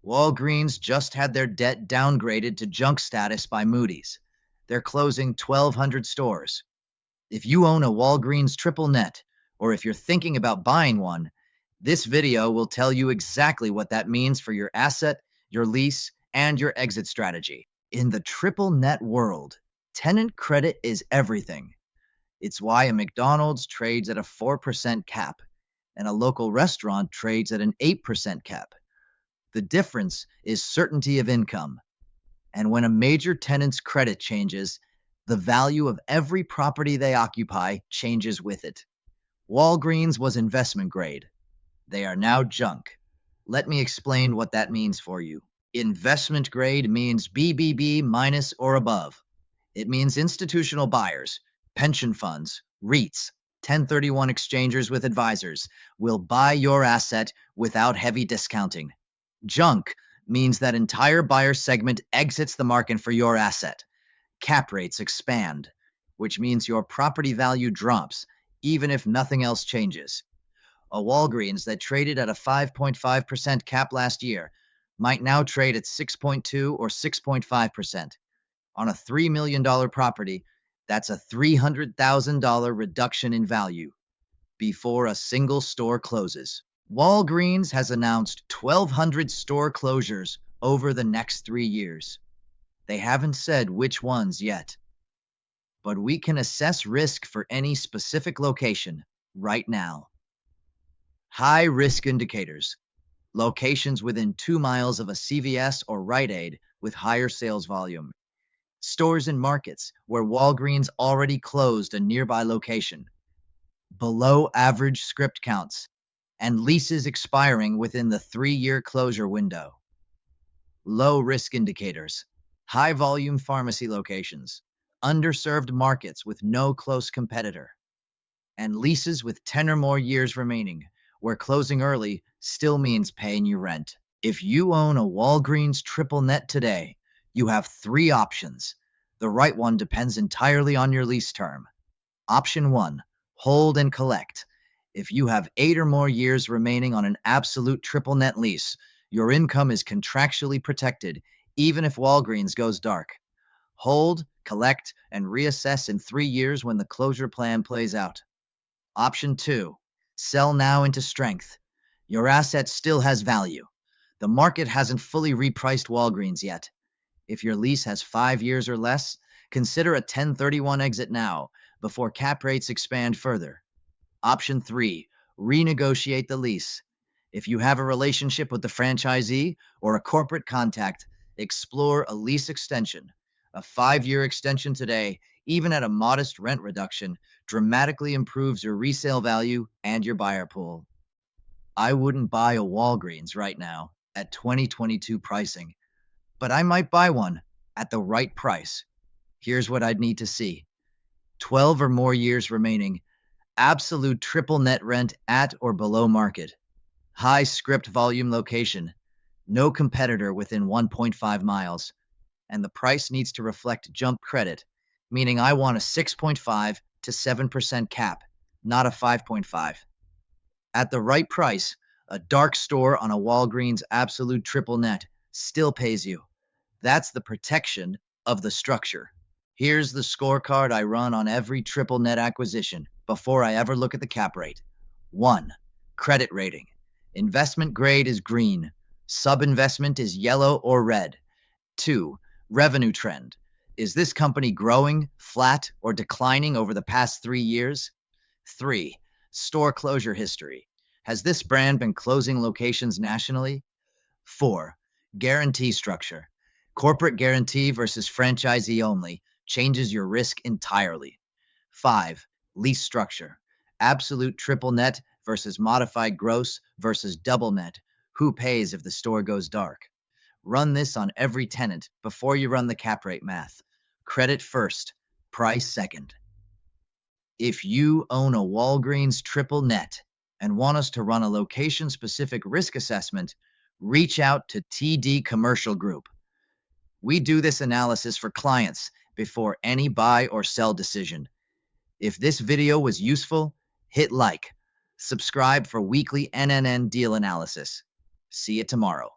Walgreens just had their debt downgraded to junk status by Moody's. They're closing 1,200 stores. If you own a Walgreens triple net, or if you're thinking about buying one, this video will tell you exactly what that means for your asset, your lease, and your exit strategy. In the triple net world, tenant credit is everything. It's why a McDonald's trades at a 4% cap, and a local restaurant trades at an 8% cap. The difference is certainty of income. And when a major tenant's credit changes, the value of every property they occupy changes with it. Walgreens was investment grade. They are now junk. Let me explain what that means for you. Investment grade means BBB minus or above. It means institutional buyers, pension funds, REITs, 1031 exchangers with advisors will buy your asset without heavy discounting. Junk means that entire buyer segment exits the market for your asset. Cap rates expand, which means your property value drops, even if nothing else changes. A Walgreens that traded at a 5.5% cap last year might now trade at 6.2 or 6.5%. On a $3 million property, that's a $300,000 reduction in value before a single store closes. Walgreens has announced 1,200 store closures over the next 3 years. They haven't said which ones yet, but we can assess risk for any specific location right now. High risk indicators. Locations within 2 miles of a CVS or Rite Aid with higher sales volume. Stores in markets where Walgreens already closed a nearby location. Below average script counts, and leases expiring within the 3-year closure window. Low risk indicators. High volume pharmacy locations. Underserved markets with no close competitor. And leases with 10 or more years remaining, where closing early still means paying your rent. If you own a Walgreens triple net today, you have 3 options. The right one depends entirely on your lease term. Option 1, hold and collect. If you have 8 or more years remaining on an absolute triple net lease, your income is contractually protected, even if Walgreens goes dark. Hold, collect, and reassess in 3 years when the closure plan plays out. Option 2, sell now into strength. Your asset still has value. The market hasn't fully repriced Walgreens yet. If your lease has 5 years or less, consider a 1031 exit now, before cap rates expand further. Option 3, renegotiate the lease. If you have a relationship with the franchisee or a corporate contact, explore a lease extension. A 5-year extension today, even at a modest rent reduction, dramatically improves your resale value and your buyer pool. I wouldn't buy a Walgreens right now at 2022 pricing, but I might buy one at the right price. Here's what I'd need to see. 12 or more years remaining, absolute triple net rent at or below market, high script volume location, no competitor within 1.5 miles, and the price needs to reflect jump credit, meaning I want a 6.5 to 7% cap, not a 5.5. At the right price, a dark store on a Walgreens absolute triple net still pays you. That's the protection of the structure. Here's the scorecard I run on every triple net acquisition before I ever look at the cap rate. 1. Credit rating. Investment grade is green. Sub-investment is yellow or red. 2. Revenue trend. Is this company growing, flat, or declining over the past 3 years? 3. Store closure history. Has this brand been closing locations nationally? 4. Guarantee structure. Corporate guarantee versus franchisee only changes your risk entirely. 5. Lease structure. Absolute triple net versus modified gross versus double net. Who pays if the store goes dark? Run this on every tenant before you run the cap rate math. Credit first, price second. If you own a Walgreens triple net and want us to run a location-specific risk assessment, reach out to TD Commercial Group. We do this analysis for clients before any buy or sell decision. If this video was useful, hit like. Subscribe for weekly NNN deal analysis. See you tomorrow.